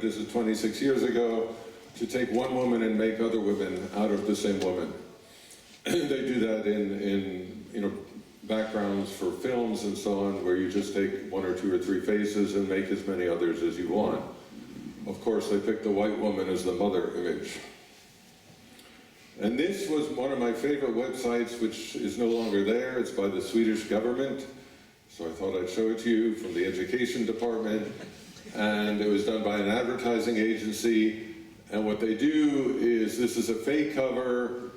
This is 26 years ago, to take one woman and make other women out of the same woman. They do that in backgrounds for films and so on, where you just take 1 or 2 or 3 faces and make as many others as you want. Of course, they picked the white woman as the mother image. And this was one of my favorite websites, which is no longer there. It's by the Swedish government. So I thought I'd show it to you, from the education department. And it was done by an advertising agency. And what they do is, this is a fake cover,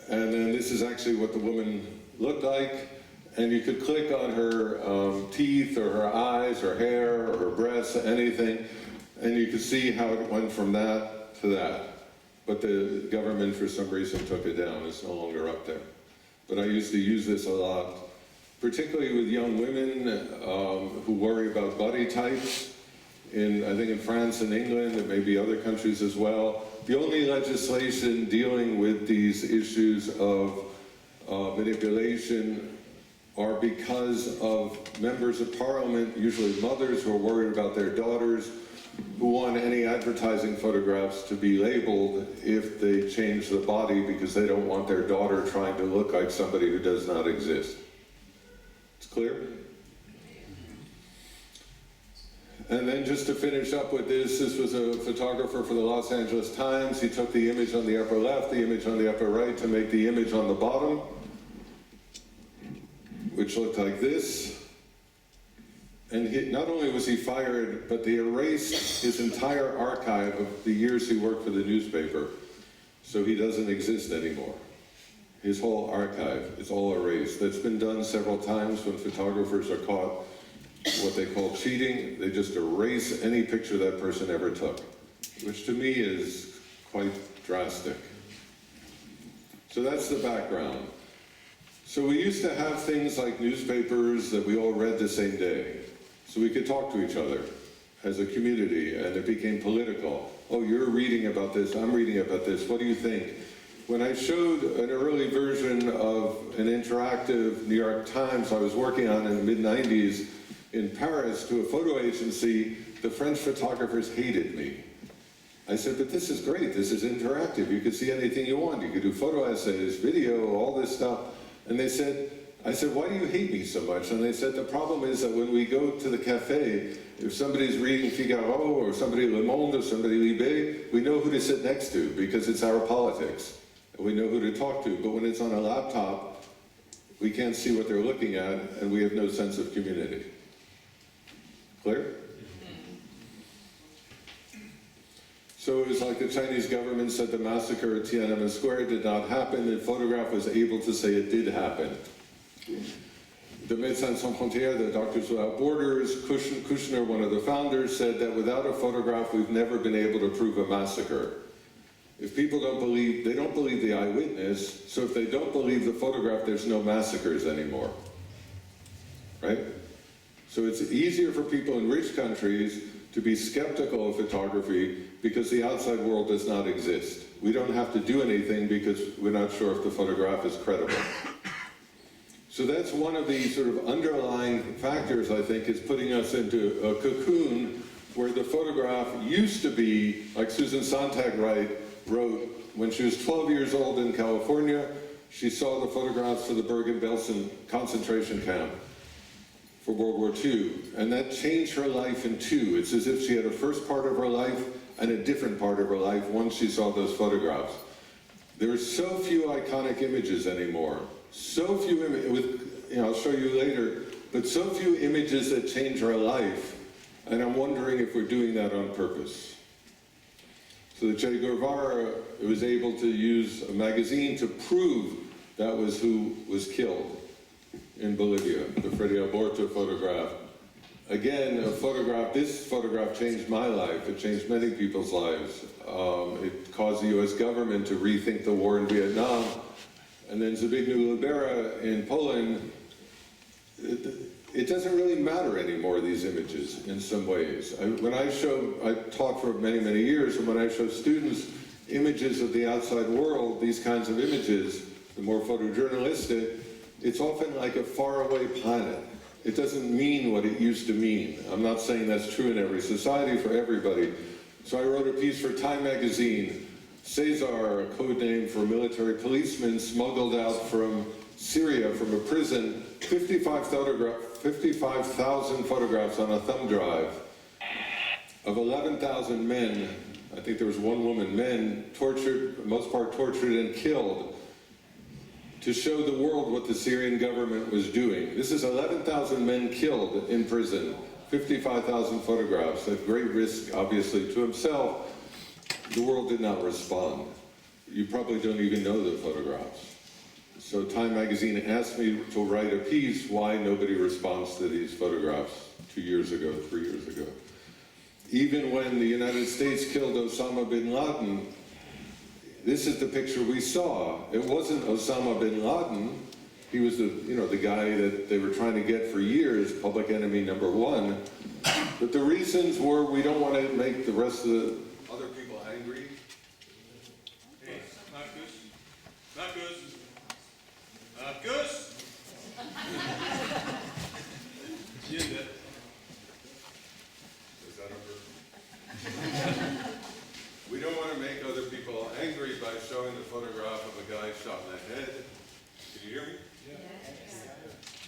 and then this is actually what the woman looked like. And you could click on her teeth, or her eyes, or hair, or her breasts, anything. And you could see how it went from that to that. But the government, for some reason, took it down. It's no longer up there. But I used to use this a lot, particularly with young women who worry about body types. I think in France and England, and maybe other countries as well, the only legislation dealing with these issues of manipulation are because of members of parliament, usually mothers who are worried about their daughters, who want any advertising photographs to be labeled if they change the body, because they don't want their daughter trying to look like somebody who does not exist. It's clear? And then just to finish up with this was a photographer for the Los Angeles Times. He took the image on the upper left, the image on the upper right, to make the image on the bottom, which looked like this. And not only was he fired, but they erased his entire archive of the years he worked for the newspaper. So he doesn't exist anymore. His whole archive is all erased. That's been done several times when photographers are caught what they call cheating. They just erase any picture that person ever took, which to me is quite drastic. So that's the background. So we used to have things like newspapers that we all read the same day. So we could talk to each other as a community, and it became political. Oh, you're reading about this, I'm reading about this, what do you think? When I showed an early version of an interactive New York Times I was working on in the mid-90s in Paris to a photo agency, the French photographers hated me. I said, but this is great, this is interactive, you could see anything you want, you could do photo essays, video, all this stuff. And I said, why do you hate me so much? And they said, the problem is that when we go to the cafe, if somebody's reading Figaro, or somebody Le Monde, or somebody Libé, we know who to sit next to, because it's our politics. And we know who to talk to. But when it's on a laptop, we can't see what they're looking at, and we have no sense of community. Clear? So it was like the Chinese government said the massacre at Tiananmen Square did not happen. The photograph was able to say it did happen. The Médecins Sans Frontières, the Doctors Without Borders, Kushner, one of the founders, said that without a photograph, we've never been able to prove a massacre. If people don't believe, they don't believe the eyewitness, so if they don't believe the photograph, there's no massacres anymore, right? So it's easier for people in rich countries to be skeptical of photography because the outside world does not exist. We don't have to do anything because we're not sure if the photograph is credible. So that's one of the sort of underlying factors, I think, is putting us into a cocoon where the photograph used to be, like Susan Sontag wrote, when she was 12 years old in California, she saw the photographs for the Bergen-Belsen concentration camp for World War II, and that changed her life in two. It's as if she had a first part of her life and a different part of her life once she saw those photographs. There are so few iconic images anymore. So few images, I'll show you later, but so few images that change our life, and I'm wondering if we're doing that on purpose. So the Che Guevara was able to use a magazine to prove that was who was killed in Bolivia, the Freddy Alborto photograph. Again, this photograph changed my life. It changed many people's lives. It caused the US government to rethink the war in Vietnam. And then Zbigniew Libera in Poland, it doesn't really matter anymore, these images, in some ways. I taught for many, many years, and when I show students images of the outside world, these kinds of images, the more photojournalistic, it's often like a faraway planet. It doesn't mean what it used to mean. I'm not saying that's true in every society for everybody, So I wrote a piece for Time magazine. Cesar, a code name for military policeman, smuggled out from Syria, from a prison, 55,000 photographs on a thumb drive of 11,000 men. I think there was one woman, men tortured, most part tortured and killed, to show the world what the Syrian government was doing. This is 11,000 men killed in prison, 55,000 photographs, at great risk, obviously, to himself. The world did not respond. You probably don't even know the photographs. So Time magazine asked me to write a piece, why nobody responds to these photographs 2 years ago, 3 years ago. Even when the United States killed Osama bin Laden, this is the picture we saw. It wasn't Osama bin Laden. He was the guy that they were trying to get for years, public enemy number one. But the reasons were we don't want to make the rest of the other people angry. Hey, Marcus. Marcus. Marcus. Is that over? We don't want to make other people angry by showing the photograph of a guy shot in the head. Can you hear me?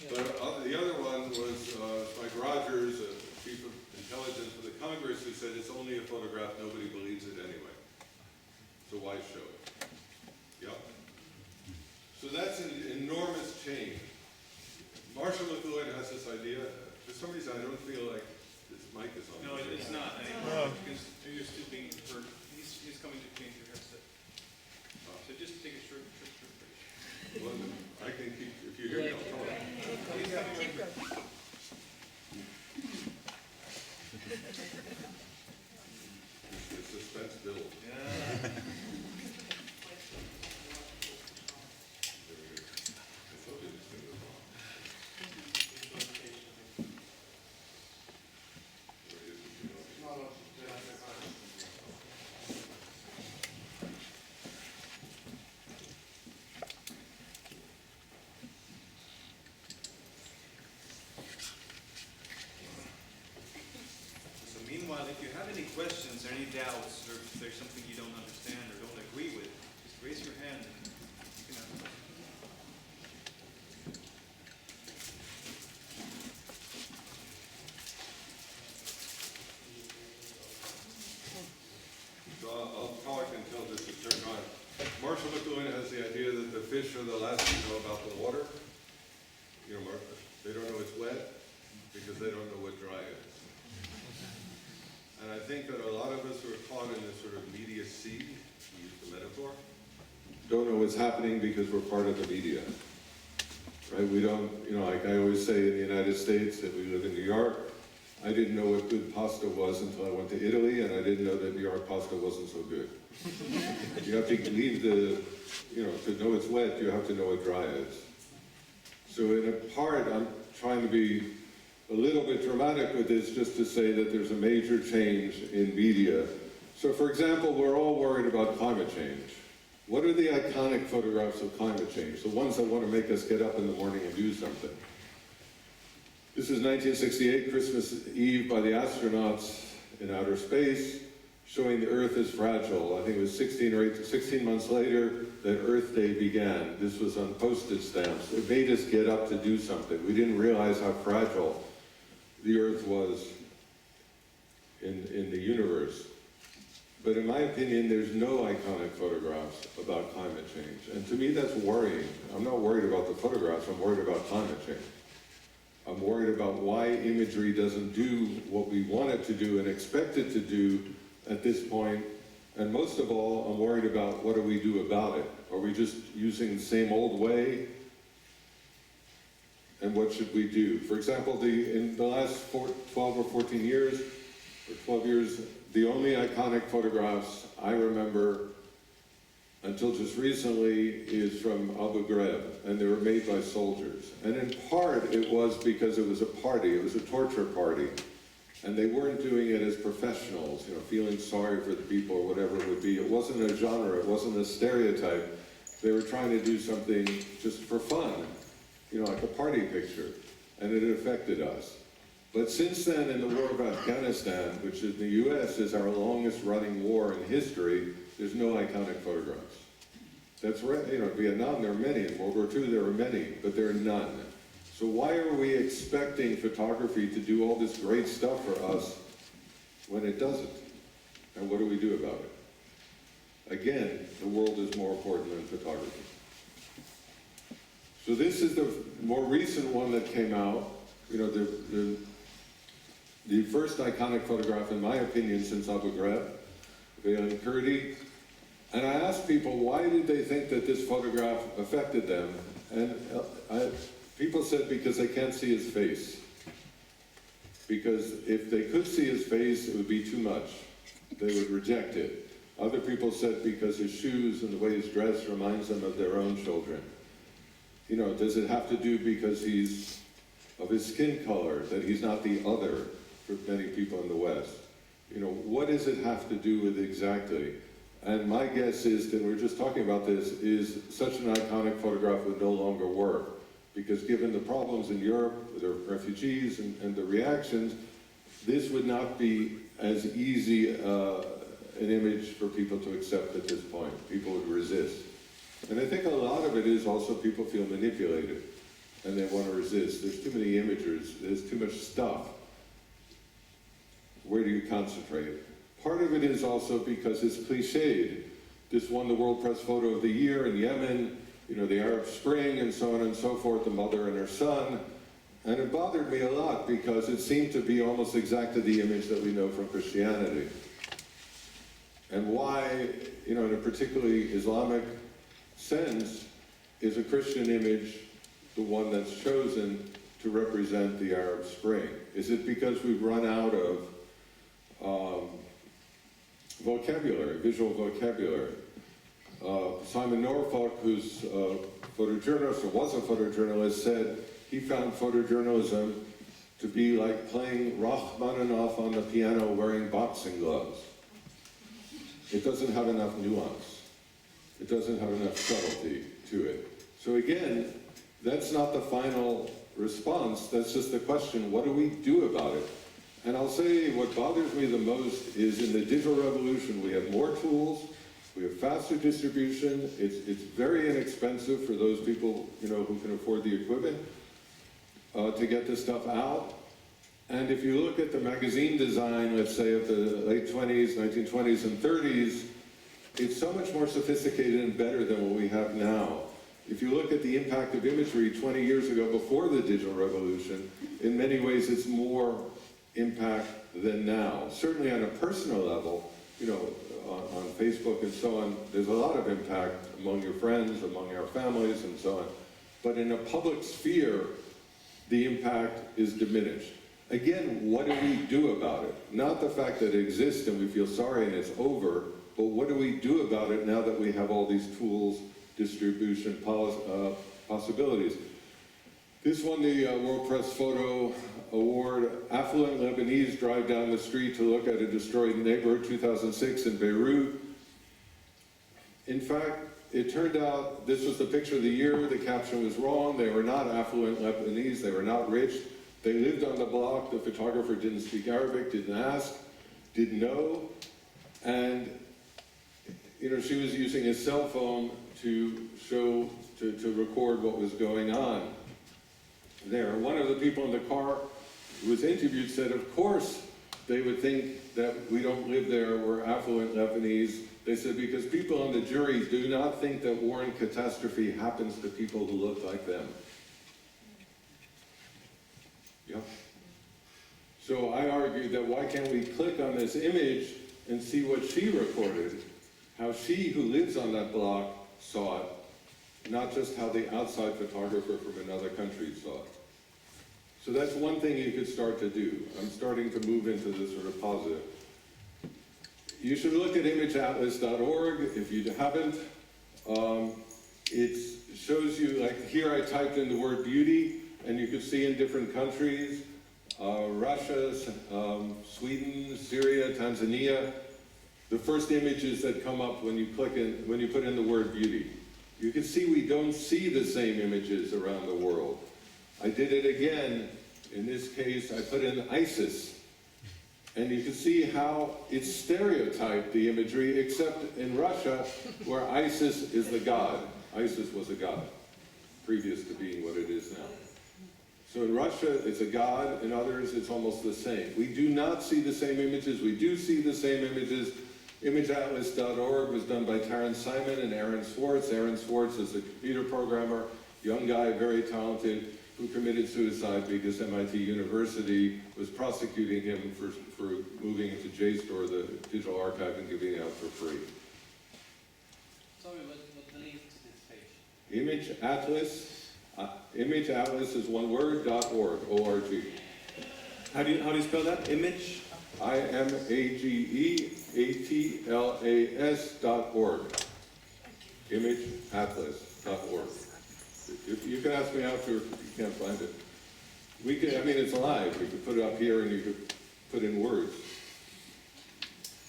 But the other one was Mike Rogers, chief of intelligence for the Congress, who said it's only a photograph, nobody believes it anyway. So why show it? Yep. So that's an enormous change. Marshall McLuhan has this idea. For some reason, I don't feel like this mic is on. No, it's not. Because you're still being heard. He's coming to change your headset. So just take a short break. Well, I can keep, if you hear me, I'll tell you. Keep going. The suspense builds. Yeah. Meanwhile, if you have any questions or any doubts, or if there's something you don't understand or don't agree with, just raise your hand and you can ask questions. So I'll talk until this is turned on. Marshall McLuhan has the idea that the fish are the last to know about the water. You know, they don't know it's wet because they don't know what dry is. And I think that a lot of us who are caught in this sort of media sea, to use the metaphor, don't know what's happening because we're part of the media. Right? We don't, like I always say in the United States that we live in New York, I didn't know what good pasta was until I went to Italy, and I didn't know that New York pasta wasn't so good. You have to leave to know it's wet, you have to know what dry is. So in a part, I'm trying to be a little bit dramatic with this, just to say that there's a major change in media. So for example, we're all worried about climate change. What are the iconic photographs of climate change? The ones that want to make us get up in the morning and do something. This is 1968, Christmas Eve, by the astronauts in outer space, showing the Earth as fragile. I think it was 16 months later that Earth Day began. This was on postage stamps. It made us get up to do something. We didn't realize how fragile the Earth was in the universe. But in my opinion, there's no iconic photographs about climate change. And to me, that's worrying. I'm not worried about the photographs, I'm worried about climate change. I'm worried about why imagery doesn't do what we want it to do and expect it to do at this point. And most of all, I'm worried about what do we do about it? Are we just using the same old way? And what should we do? For example, in the last 12 or 14 years, or 12 years, the only iconic photographs I remember until just recently is from Abu Ghraib, and they were made by soldiers. And in part, it was because it was a party, it was a torture party. And they weren't doing it as professionals, feeling sorry for the people or whatever it would be. It wasn't a genre, it wasn't a stereotype. They were trying to do something just for fun, like a party picture. And it affected us. But since then, in the war of Afghanistan, which in the US is our longest running war in history, there's no iconic photographs. That's right, you know, in Vietnam there are many, in World War II there were many, but there are none. So why are we expecting photography to do all this great stuff for us when it doesn't? And what do we do about it? Again, the world is more important than photography. So this is the more recent one that came out. You know, the first iconic photograph, in my opinion, since Abu Ghraib, Valen Kurdi. And I asked people, why did they think that this photograph affected them? And people said because they can't see his face. Because if they could see his face, it would be too much. They would reject it. Other people said because his shoes and the way he's dressed reminds them of their own children. You know, does it have to do because he's of his skin color, that he's not the other for many people in the West? You know, what does it have to do with exactly? And my guess is, and we were just talking about this, is such an iconic photograph would no longer work. Because given the problems in Europe, with the refugees and the reactions, this would not be as easy an image for people to accept at this point. People would resist. And I think a lot of it is also people feel manipulated and they want to resist. There's too many images, there's too much stuff. Where do you concentrate? Part of it is also because it's cliched. This won the World Press Photo of the Year in Yemen, you know, the Arab Spring and so on and so forth, the mother and her son. And it bothered me a lot because it seemed to be almost exactly the image that we know from Christianity. And why, you know, in a particularly Islamic sense, is a Christian image the one that's chosen to represent the Arab Spring? Is it because we've run out of vocabulary, visual vocabulary? Simon Norfolk, who's a photojournalist, or was a photojournalist, said he found photojournalism to be like playing Rachmaninoff on the piano wearing boxing gloves. It doesn't have enough nuance. It doesn't have enough subtlety to it. So again, that's not the final response, that's just the question, what do we do about it? And I'll say what bothers me the most is in the digital revolution, we have more tools, we have faster distribution, it's very inexpensive for those people, you know, who can afford the equipment to get this stuff out. And if you look at the magazine design, let's say of the late 20s, 1920s and 30s, it's so much more sophisticated and better than what we have now. If you look at the impact of imagery 20 years ago before the digital revolution, in many ways it's more impact than now. Certainly on a personal level, you know, on Facebook and so on, there's a lot of impact among your friends, among our families and so on. But in a public sphere, the impact is diminished. Again, what do we do about it? Not the fact that it exists and we feel sorry and it's over, but what do we do about it now that we have all these tools, distribution possibilities? This won the World Press Photo Award. Affluent Lebanese drive down the street to look at a destroyed neighborhood, 2006 in Beirut. In fact, it turned out this was the picture of the year. The caption was wrong. They were not affluent Lebanese. They were not rich. They lived on the block. The photographer didn't speak Arabic, didn't ask, didn't know. And, you know, she was using a cell phone to show, to record what was going on there. One of the people in the car who was interviewed said, of course, they would think that we don't live there, we're affluent Lebanese. They said, because people on the jury do not think that war and catastrophe happens to people who look like them. Yeah. So I argued that why can't we click on this image and see what she recorded, how she, who lives on that block, saw it, not just how the outside photographer from another country saw it. So that's one thing you could start to do. I'm starting to move into this sort of positive. You should look at imageatlas.org if you haven't. It shows you, like here I typed in the word beauty, and you can see in different countries, Russia, Sweden, Syria, Tanzania, the first images that come up when you click in, when you put in the word beauty. You can see we don't see the same images around the world. I did it again In this case, I put in ISIS. And you can see how it's stereotyped, the imagery, except in Russia, where ISIS is the god. ISIS was a god, previous to being what it is now. So in Russia, it's a god. In others, it's almost the same. We do not see the same images. We do see the same images. ImageAtlas.org was done by Taryn Simon and Aaron Swartz. Aaron Swartz is a computer programmer, young guy, very talented, who committed suicide because MIT University was prosecuting him for moving into JSTOR, the digital archive, and giving it out for free. Sorry, what the link to this page? Image Atlas. Image Atlas is one word, .org, O-R-G. How do you spell that? Image? IMAGEATLAS.org. ImageAtlas.org. You can ask me after if you can't find it. We can, I mean, it's live. We could put it up here and you could put in words.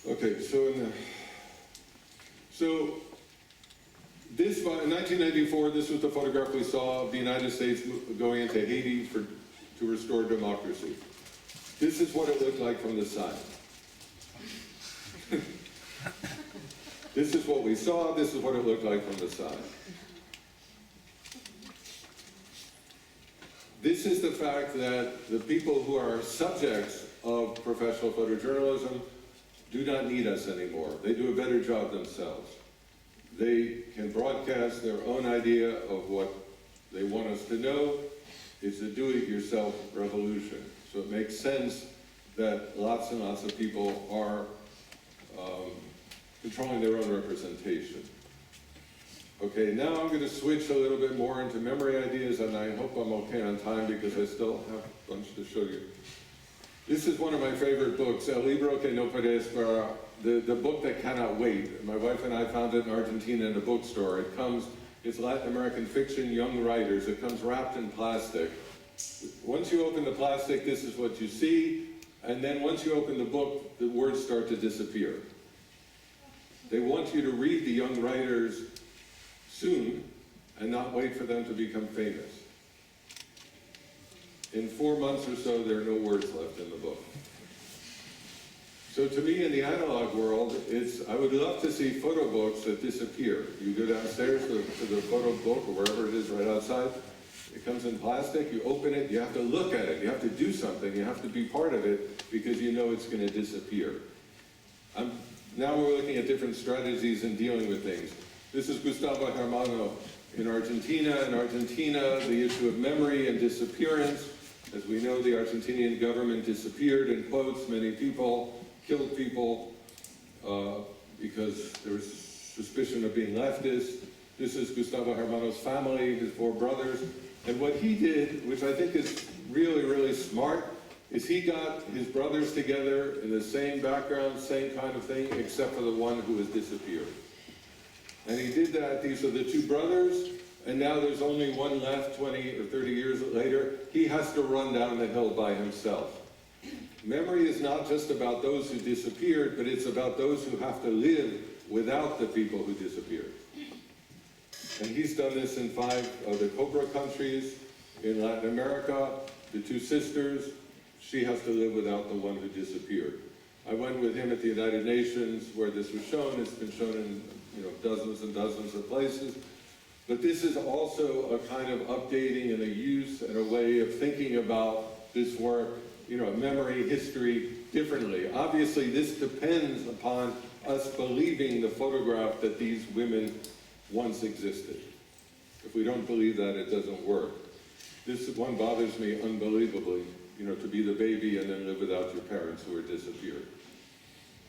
Okay, so this, in 1994, this was the photograph we saw of the United States going into Haiti to restore democracy. This is what it looked like from the side. This is what we saw, this is what it looked like from the side. This is the fact that the people who are subjects of professional photojournalism do not need us anymore. They do a better job themselves. They can broadcast their own idea of what they want us to know. It's a do-it-yourself revolution. So it makes sense that lots and lots of people are controlling their own representation. Okay, now I'm going to switch a little bit more into memory ideas, and I hope I'm okay on time because I still have a bunch to show you. This is one of my favorite books, El Libro que no puede esperar, the book that cannot wait. My wife and I found it in Argentina in a bookstore. It's Latin American fiction, young writers. It comes wrapped in plastic. Once you open the plastic, this is what you see, and then once you open the book, the words start to disappear. They want you to read the young writers soon and not wait for them to become famous. In 4 months or so, there are no words left in the book. So to me, in the analog world, I would love to see photo books that disappear. You go downstairs to the photo book or wherever it is right outside. It comes in plastic, you open it, you have to look at it, you have to do something, you have to be part of it because you know it's going to disappear. Now we're looking at different strategies in dealing with things. This is Gustavo Hermano in Argentina. In Argentina, the issue of memory and disappearance. As we know, the Argentinian government disappeared, in quotes, many people, killed people because there was suspicion of being leftist. This is Gustavo Hermano's family, his 4 brothers. And what he did, which I think is really, really smart, is he got his brothers together in the same background, same kind of thing, except for the one who has disappeared. And he did that. These are the 2 brothers, and now there's only one left 20 or 30 years later. He has to run down the hill by himself. Memory is not just about those who disappeared, but it's about those who have to live without the people who disappeared. And he's done this in 5 of the Cobra countries. In Latin America, the 2 sisters, she has to live without the one who disappeared. I went with him at the United Nations where this was shown. It's been shown in dozens and dozens of places. But this is also a kind of updating and a use and a way of thinking about this work, memory, history, differently. Obviously, this depends upon us believing the photograph that these women once existed. If we don't believe that, it doesn't work. This one bothers me unbelievably, to be the baby and then live without your parents who are disappeared.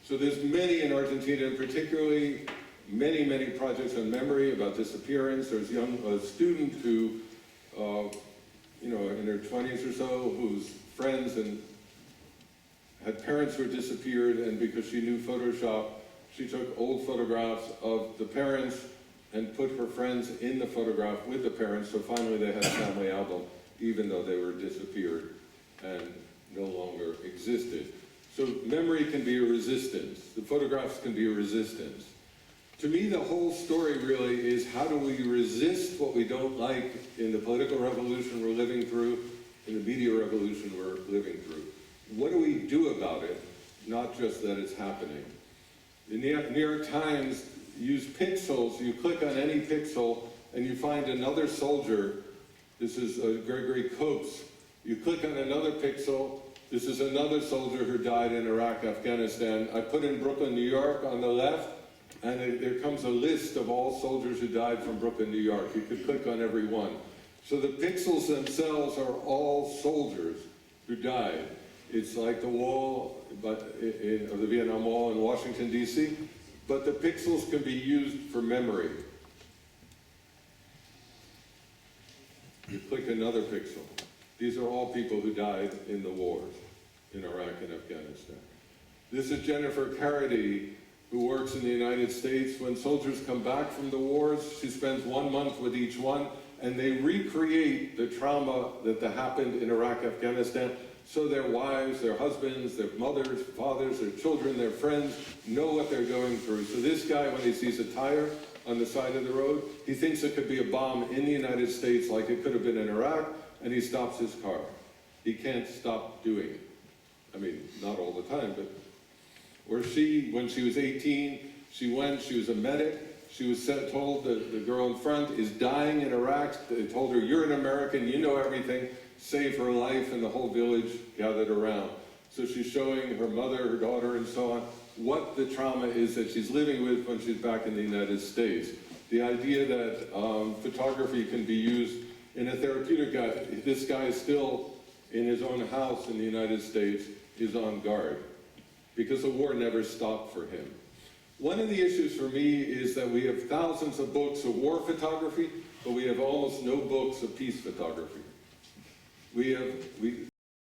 So there's many in Argentina, and particularly many, many projects on memory about disappearance. There's a student who, in her 20s or so, whose friends and had parents who had disappeared, and because she knew Photoshop, she took old photographs of the parents and put her friends in the photograph with the parents, so finally they had a family album, even though they were disappeared and no longer existed. So memory can be a resistance. The photographs can be a resistance. To me, the whole story really is how do we resist what we don't like in the political revolution we're living through, in the media revolution we're living through. What do we do about it? Not just that it's happening. The New York Times used pixels. You click on any pixel and you find another soldier. This is Gregory Copes. You click on another pixel. This is another soldier who died in Iraq, Afghanistan. I put in Brooklyn, New York on the left, and there comes a list of all soldiers who died from Brooklyn, New York. You could click on every one. So the pixels themselves are all soldiers who died. It's like the wall of the Vietnam Wall in Washington, D.C., but the pixels can be used for memory. You click another pixel. These are all people who died in the wars in Iraq and Afghanistan. This is Jennifer Carity, who works in the United States. When soldiers come back from the wars, she spends 1 month with each one, and they recreate the trauma that happened in Iraq, Afghanistan, so their wives, their husbands, their mothers, fathers, their children, their friends know what they're going through. So this guy, when he sees a tire on the side of the road, he thinks it could be a bomb in the United States like it could have been in Iraq, and he stops his car. He can't stop doing it. I mean, not all the time, but where she, when she was 18, she was a medic. She was told that the girl in front is dying in Iraq. They told her, you're an American, you know everything, save her life, and the whole village gathered around. So she's showing her mother, her daughter, and so on, what the trauma is that she's living with when she's back in the United States. The idea that photography can be used in a therapeutic guy. This guy is still in his own house in the United States, is on guard, because the war never stopped for him. One of the issues for me is that we have thousands of books of war photography, but we have almost no books of peace photography.